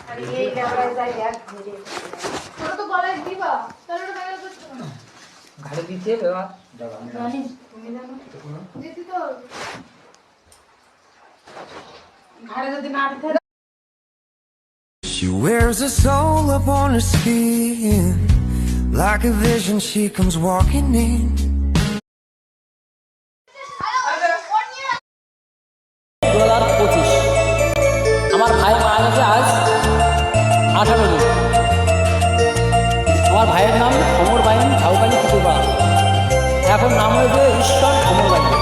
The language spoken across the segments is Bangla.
ঘাড়ে দিতে বাবা ঘাড়ে যদি না দিতে। She wears her soul upon her skin, like a vision she comes walking in. আমার ভাই মারা গেছে আজ 18 দিন। আমার ভাইয়ের নাম অমর বাহিনী ঝাউকালি কুকুরবা, এখন নাম হয়েছে ঈশ্বর অমর বাহিনী।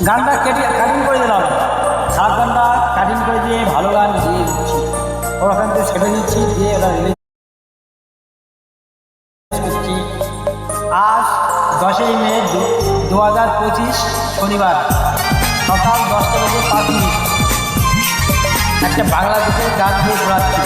গানটা কাটিং করে দিলাম, সাত গানটা কাটিং করে দিয়ে ভালো গান দিয়ে দিচ্ছি, ওখান থেকে ছেড়ে দিচ্ছি, দিয়ে ওরা রিলিজ করছি। আজ 10ই মে 2025 শনিবার সকাল 10টা বেজে 5 মিনিট একটা বাংলাদেশের গান দিয়ে ঘোরাচ্ছি।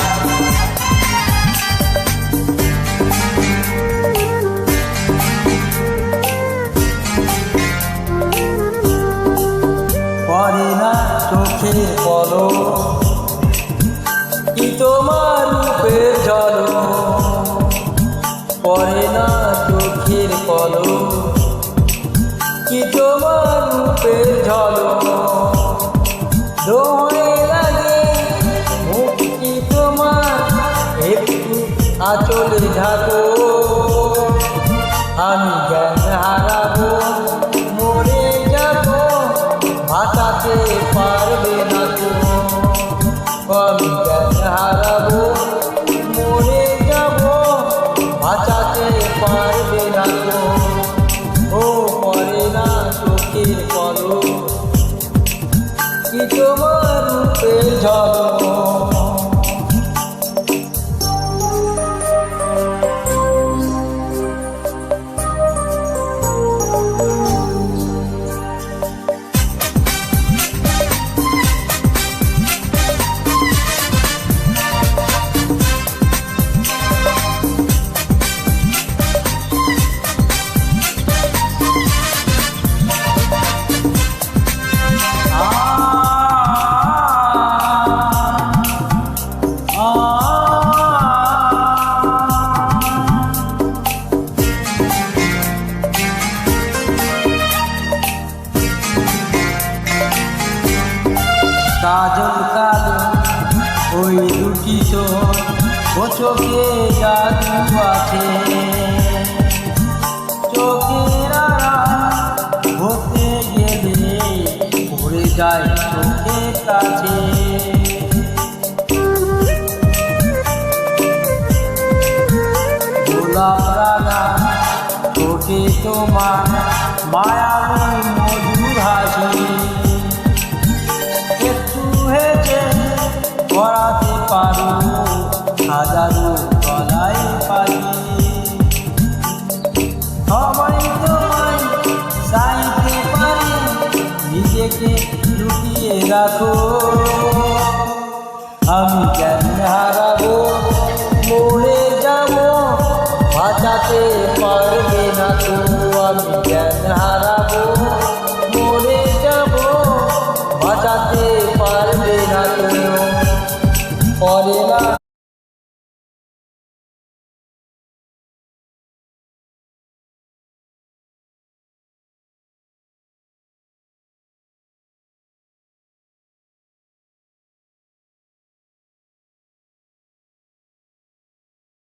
পরে না চোখের পলক কি তোমার রূপের ঝলক, পরে না চোখের পলক কি তোমার রূপের ঝলক, দোহে লাগে মুক্তি তোমার একটু আঁচলে ঝাঁকো, আমি জ্ঞান হারাবো মরে যাবো ভাষাতে পারবে না তো, আমি জ্ঞান হারাবো মরে যাবো ভাষাতে পারবে না তো, ও পরে না চোখের পলক কি তোমার রূপের ঝলক। কাজল কালো ওই দুটি চোখ, ও চোখে জাদু আছে, চোখের আড়াল হতে গেলে পড়ে যায় চোখের কাছে, গোলাপ রাঙা ঠোঁটে তোমার মায়াবী মধুর হাসি, করাতে পারো হাজারো গলায় পারি, সবাই তোমায় চাইতে পারে নিজেকে লুকিয়ে রাখো,